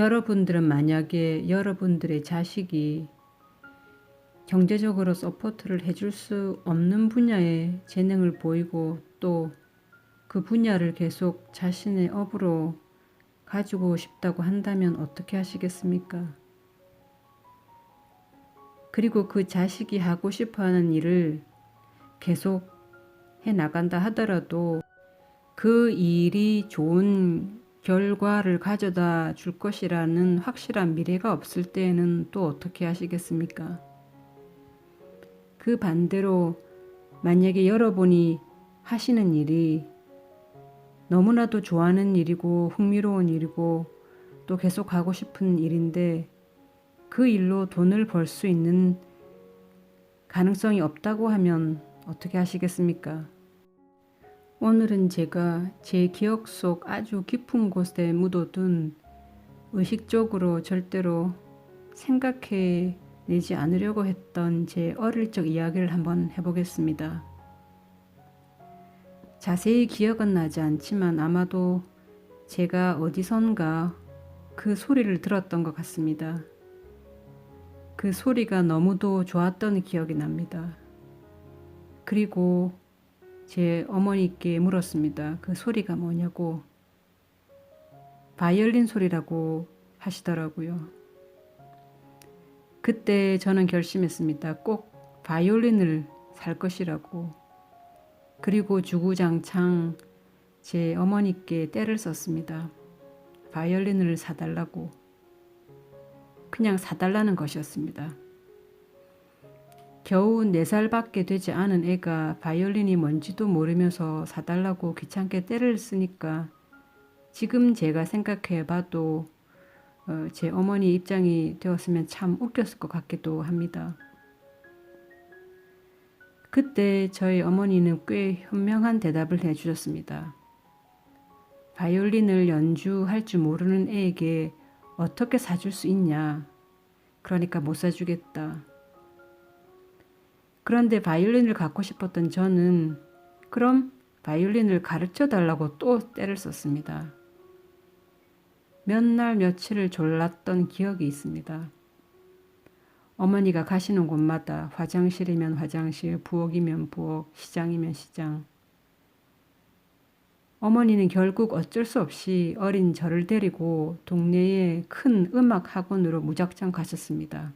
여러분들은 만약에 여러분들의 자식이 경제적으로 서포트를 해줄 수 없는 분야에 재능을 보이고 또 그 분야를 계속 자신의 업으로 가지고 싶다고 한다면 어떻게 하시겠습니까? 그리고 그 자식이 하고 싶어 하는 일을 계속 해 나간다 하더라도 그 일이 좋은 결과를 가져다 줄 것이라는 확실한 미래가 없을 때에는 또 어떻게 하시겠습니까? 그 반대로 만약에 여러분이 하시는 일이 너무나도 좋아하는 일이고 흥미로운 일이고 또 계속 하고 싶은 일인데 그 일로 돈을 벌 수 있는 가능성이 없다고 하면 어떻게 하시겠습니까? 오늘은 제가 제 기억 속 아주 깊은 곳에 묻어둔 의식적으로 절대로 생각해 내지 않으려고 했던 제 어릴 적 이야기를 한번 해보겠습니다. 자세히 기억은 나지 않지만 아마도 제가 어디선가 그 소리를 들었던 것 같습니다. 그 소리가 너무도 좋았던 기억이 납니다. 그리고 제 어머니께 물었습니다. 그 소리가 뭐냐고. 바이올린 소리라고 하시더라고요. 그때 저는 결심했습니다. 꼭 바이올린을 살 것이라고. 그리고 주구장창 제 어머니께 떼를 썼습니다. 바이올린을 사달라고. 그냥 사달라는 것이었습니다. 겨우 4살밖에 되지 않은 애가 바이올린이 뭔지도 모르면서 사달라고 귀찮게 떼를 쓰니까 지금 제가 생각해 봐도 제 어머니 입장이 되었으면 참 웃겼을 것 같기도 합니다. 그때 저희 어머니는 꽤 현명한 대답을 해주셨습니다. 바이올린을 연주할 줄 모르는 애에게 어떻게 사줄 수 있냐. 그러니까 못 사주겠다. 그런데 바이올린을 갖고 싶었던 저는 그럼 바이올린을 가르쳐 달라고 또 떼를 썼습니다. 몇 날 며칠을 졸랐던 기억이 있습니다. 어머니가 가시는 곳마다 화장실이면 화장실, 부엌이면 부엌, 시장이면 시장. 어머니는 결국 어쩔 수 없이 어린 저를 데리고 동네의 큰 음악 학원으로 무작정 가셨습니다.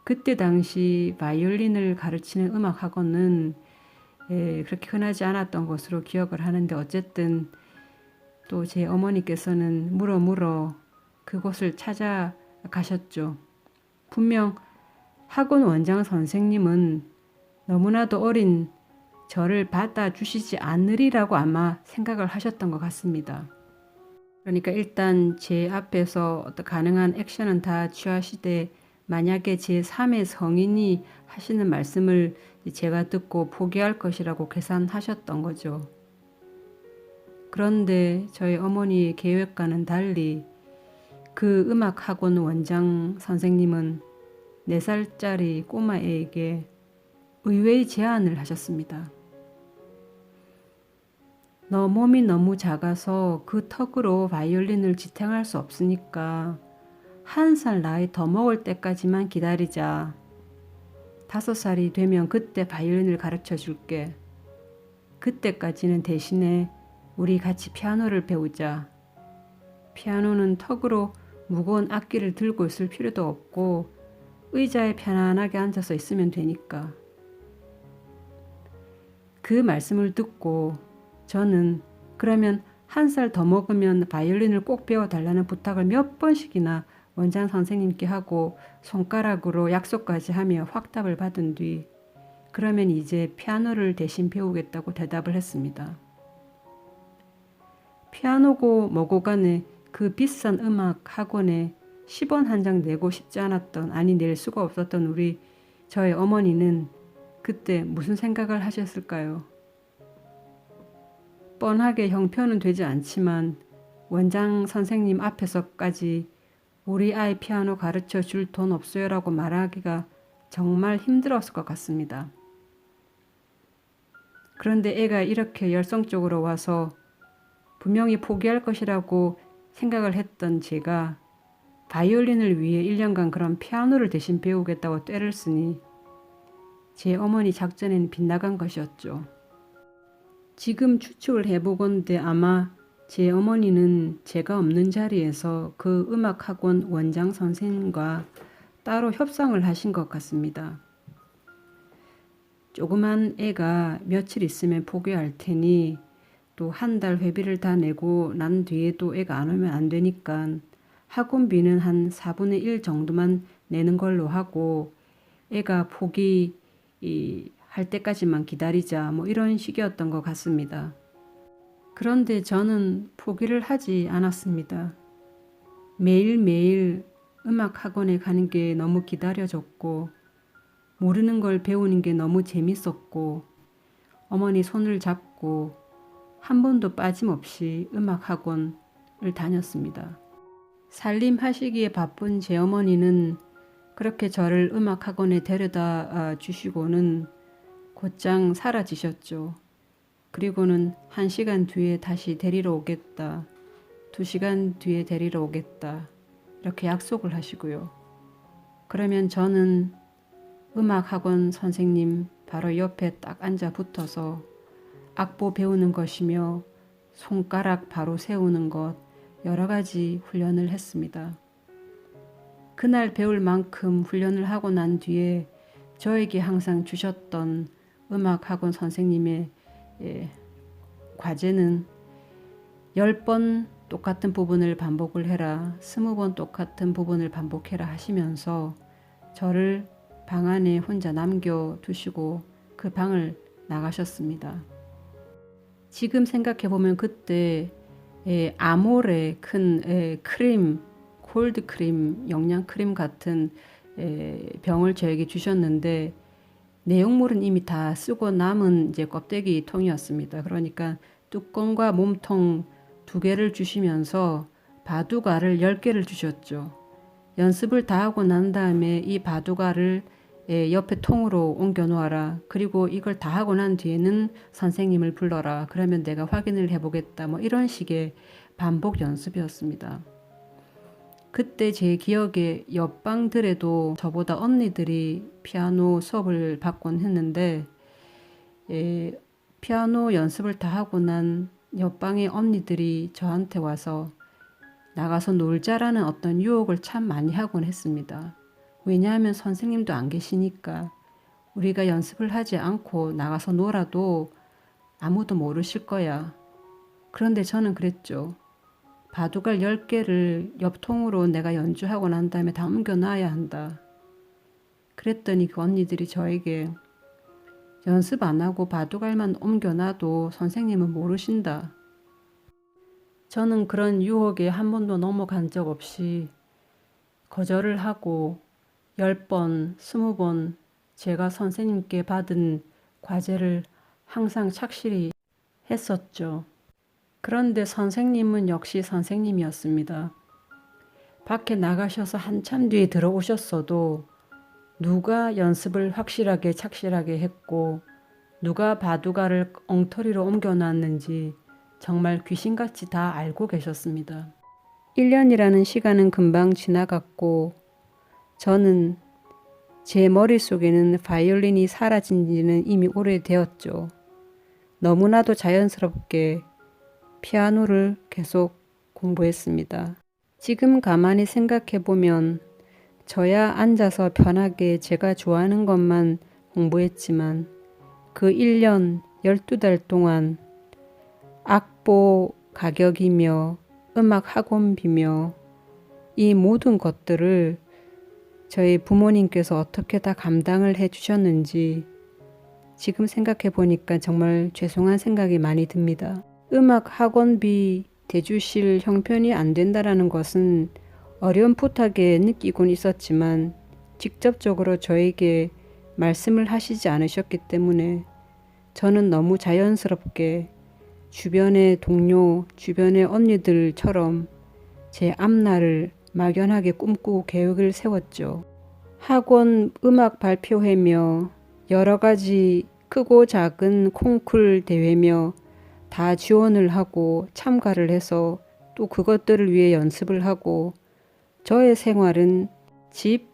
그때 당시 바이올린을 가르치는 음악 학원은 그렇게 흔하지 않았던 것으로 기억을 하는데 어쨌든 또 제 어머니께서는 물어 그곳을 찾아가셨죠. 분명 학원 원장 선생님은 너무나도 어린 저를 받아주시지 않으리라고 아마 생각을 하셨던 것 같습니다. 그러니까 일단 제 앞에서 어떤 가능한 액션은 다 취하시되 만약에 제 3의 성인이 하시는 말씀을 제가 듣고 포기할 것이라고 계산하셨던 거죠. 그런데 저희 어머니의 계획과는 달리 그 음악학원 원장 선생님은 4살짜리 꼬마애에게 의외의 제안을 하셨습니다. 너 몸이 너무 작아서 그 턱으로 바이올린을 지탱할 수 없으니까 1살 나이 더 먹을 때까지만 기다리자. 5살이 되면 그때 바이올린을 가르쳐 줄게. 그때까지는 대신에 우리 같이 피아노를 배우자. 피아노는 턱으로 무거운 악기를 들고 있을 필요도 없고 의자에 편안하게 앉아서 있으면 되니까. 그 말씀을 듣고 저는 그러면 1살 더 먹으면 바이올린을 꼭 배워달라는 부탁을 몇 번씩이나 원장 선생님께 하고 손가락으로 약속까지 하며 확답을 받은 뒤 그러면 이제 피아노를 대신 배우겠다고 대답을 했습니다. 피아노고 뭐고 간에 그 비싼 음악 학원에 10원 한 장 내고 싶지 않았던, 아니 낼 수가 없었던 저의 어머니는 그때 무슨 생각을 하셨을까요? 뻔하게 형편은 되지 않지만 원장 선생님 앞에서까지 우리 아이 피아노 가르쳐 줄 돈 없어요라고 말하기가 정말 힘들었을 것 같습니다. 그런데 애가 이렇게 열성적으로 와서 분명히 포기할 것이라고 생각을 했던 제가 바이올린을 위해 1년간 그런 피아노를 대신 배우겠다고 떼를 쓰니 제 어머니 작전에는 빗나간 것이었죠. 지금 추측을 해보건대 아마 제 어머니는 제가 없는 자리에서 그 음악학원 원장 선생님과 따로 협상을 하신 것 같습니다. 조그만 애가 며칠 있으면 포기할 테니 또 한 달 회비를 다 내고 난 뒤에도 애가 안 오면 안 되니까 학원비는 한 4분의 1 정도만 내는 걸로 하고 애가 포기 할 때까지만 기다리자 뭐 이런 식이었던 것 같습니다. 그런데 저는 포기를 하지 않았습니다. 매일매일 음악 학원에 가는 게 너무 기다려졌고 모르는 걸 배우는 게 너무 재밌었고 어머니 손을 잡고 한 번도 빠짐없이 음악 학원을 다녔습니다. 살림하시기에 바쁜 제 어머니는 그렇게 저를 음악 학원에 데려다 주시고는 곧장 사라지셨죠. 그리고는 1시간 뒤에 다시 데리러 오겠다. 2시간 뒤에 데리러 오겠다. 이렇게 약속을 하시고요. 그러면 저는 음악학원 선생님 바로 옆에 딱 앉아 붙어서 악보 배우는 것이며 손가락 바로 세우는 것 여러 가지 훈련을 했습니다. 그날 배울 만큼 훈련을 하고 난 뒤에 저에게 항상 주셨던 음악학원 선생님의 과제는 10번 똑같은 부분을 반복을 해라, 20번 똑같은 부분을 반복해라 하시면서 저를 방 안에 혼자 남겨두시고 그 방을 나가셨습니다. 지금 생각해보면 그때 아모레 큰 크림, 콜드 크림, 영양 크림 같은 병을 저에게 주셨는데 내용물은 이미 다 쓰고 남은 이제 껍데기 통이었습니다. 그러니까 뚜껑과 몸통 2개를 주시면서 바둑알을 10개를 주셨죠. 연습을 다 하고 난 다음에 이 바둑알을 옆에 통으로 옮겨 놓아라. 그리고 이걸 다 하고 난 뒤에는 선생님을 불러라. 그러면 내가 확인을 해보겠다. 뭐 이런 식의 반복 연습이었습니다. 그때 제 기억에 옆방들에도 저보다 언니들이 피아노 수업을 받곤 했는데 피아노 연습을 다 하고 난 옆방의 언니들이 저한테 와서 나가서 놀자라는 어떤 유혹을 참 많이 하곤 했습니다. 왜냐하면 선생님도 안 계시니까 우리가 연습을 하지 않고 나가서 놀아도 아무도 모르실 거야. 그런데 저는 그랬죠. 바둑알 10개를 옆통으로 내가 연주하고 난 다음에 다 옮겨놔야 한다. 그랬더니 그 언니들이 저에게 연습 안 하고 바둑알만 옮겨놔도 선생님은 모르신다. 저는 그런 유혹에 한 번도 넘어간 적 없이 거절을 하고 10번, 20번 제가 선생님께 받은 과제를 항상 착실히 했었죠. 그런데 선생님은 역시 선생님이었습니다. 밖에 나가셔서 한참 뒤에 들어오셨어도 누가 연습을 확실하게 착실하게 했고 누가 바둑알을 엉터리로 옮겨놨는지 정말 귀신같이 다 알고 계셨습니다. 1년이라는 시간은 금방 지나갔고 저는 제 머릿속에는 바이올린이 사라진 지는 이미 오래되었죠. 너무나도 자연스럽게 피아노를 계속 공부했습니다. 지금 가만히 생각해보면 저야 앉아서 편하게 제가 좋아하는 것만 공부했지만 그 1년 12달 동안 악보 가격이며 음악 학원비며 이 모든 것들을 저희 부모님께서 어떻게 다 감당을 해주셨는지 지금 생각해 보니까 정말 죄송한 생각이 많이 듭니다. 음악 학원비 대주실 형편이 안 된다라는 것은 어렴풋하게 느끼곤 있었지만 직접적으로 저에게 말씀을 하시지 않으셨기 때문에 저는 너무 자연스럽게 주변의 동료, 주변의 언니들처럼 제 앞날을 막연하게 꿈꾸고 계획을 세웠죠. 학원 음악 발표회며 여러 가지 크고 작은 콩쿨 대회며 다 지원을 하고 참가를 해서 또 그것들을 위해 연습을 하고 저의 생활은 집,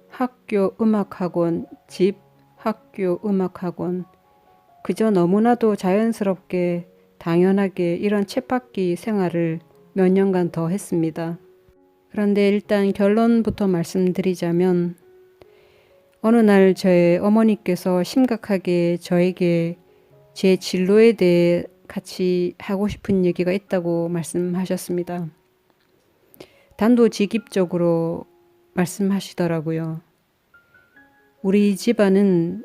학교, 음악학원, 집, 학교, 음악학원 그저 너무나도 자연스럽게 당연하게 이런 쳇바퀴 생활을 몇 년간 더 했습니다. 그런데 일단 결론부터 말씀드리자면 어느 날 저의 어머니께서 심각하게 저에게 제 진로에 대해 같이 하고 싶은 얘기가 있다고 말씀하셨습니다. 단도직입적으로 말씀하시더라고요. 우리 집안은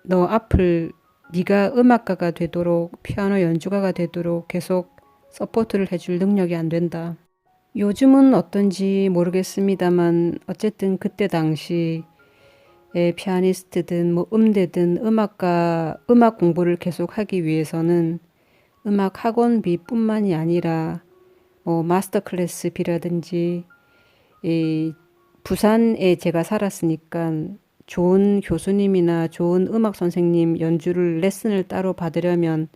너 앞을 네가 음악가가 되도록 피아노 연주가가 되도록 계속 서포트를 해줄 능력이 안 된다. 요즘은 어떤지 모르겠습니다만 어쨌든 그때 당시 피아니스트든 뭐 음대든 음악 공부를 계속 하기 위해서는 음악 학원비뿐만이 아니라 뭐 마스터 클래스비라든지 부산에 제가 살았으니까 좋은 교수님이나 좋은 음악 선생님 연주를 레슨을 따로 받으려면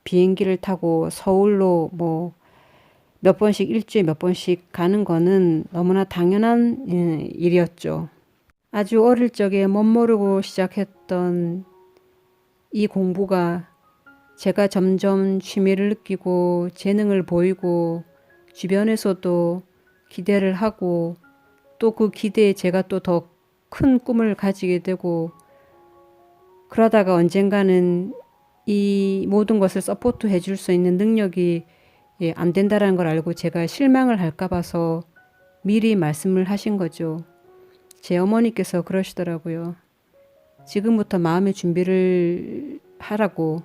비행기를 타고 서울로 뭐 몇 번씩 일주일에 몇 번씩 가는 거는 너무나 당연한 일이었죠. 아주 어릴 적에 멋모르고 시작했던 이 공부가 제가 점점 취미를 느끼고 재능을 보이고 주변에서도 기대를 하고 또 그 기대에 제가 또 더 큰 꿈을 가지게 되고 그러다가 언젠가는 이 모든 것을 서포트 해줄 수 있는 능력이 안 된다는 걸 알고 제가 실망을 할까 봐서 미리 말씀을 하신 거죠. 제 어머니께서 그러시더라고요. 지금부터 마음의 준비를 하라고.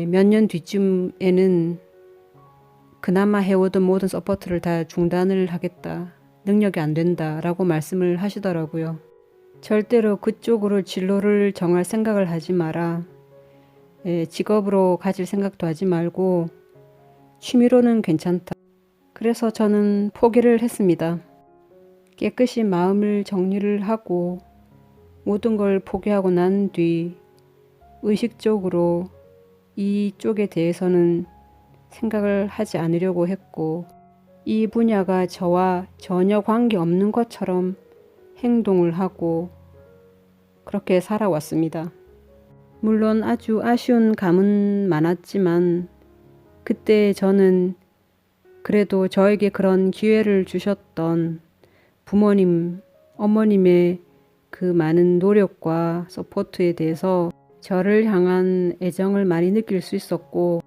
몇 년 뒤쯤에는 그나마 해오던 모든 서포트를 다 중단을 하겠다. 능력이 안 된다라고 말씀을 하시더라고요. 절대로 그쪽으로 진로를 정할 생각을 하지 마라. 직업으로 가질 생각도 하지 말고 취미로는 괜찮다. 그래서 저는 포기를 했습니다. 깨끗이 마음을 정리를 하고 모든 걸 포기하고 난 뒤 의식적으로 이쪽에 대해서는 생각을 하지 않으려고 했고 이 분야가 저와 전혀 관계없는 것처럼 행동을 하고 그렇게 살아왔습니다. 물론 아주 아쉬운 감은 많았지만 그때 저는 그래도 저에게 그런 기회를 주셨던 부모님, 어머님의 그 많은 노력과 서포트에 대해서 저를 향한 애정을 많이 느낄 수 있었고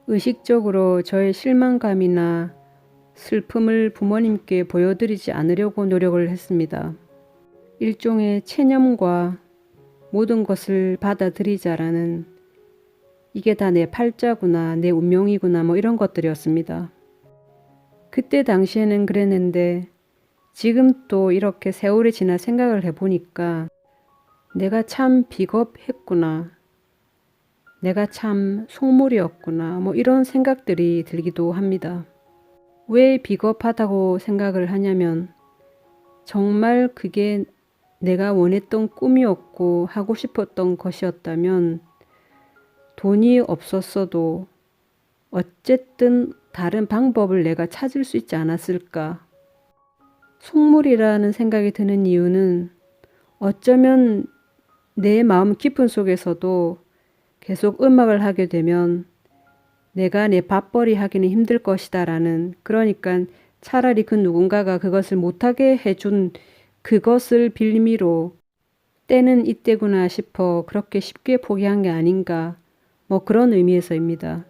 의식적으로 저의 실망감이나 슬픔을 부모님께 보여드리지 않으려고 노력을 했습니다. 일종의 체념과 모든 것을 받아들이자라는 이게 다 내 팔자구나, 내 운명이구나 뭐 이런 것들이었습니다. 그때 당시에는 그랬는데 지금 또 이렇게 세월이 지나 생각을 해보니까 내가 참 비겁했구나. 내가 참 속물이었구나. 뭐 이런 생각들이 들기도 합니다. 왜 비겁하다고 생각을 하냐면 정말 그게 내가 원했던 꿈이었고 하고 싶었던 것이었다면 돈이 없었어도 어쨌든 다른 방법을 내가 찾을 수 있지 않았을까. 속물이라는 생각이 드는 이유는 어쩌면 내 마음 깊은 속에서도 계속 음악을 하게 되면 내가 내 밥벌이 하기는 힘들 것이다 라는 그러니까 차라리 그 누군가가 그것을 못하게 해준 그것을 빌미로 때는 이때구나 싶어 그렇게 쉽게 포기한 게 아닌가 뭐 그런 의미에서입니다.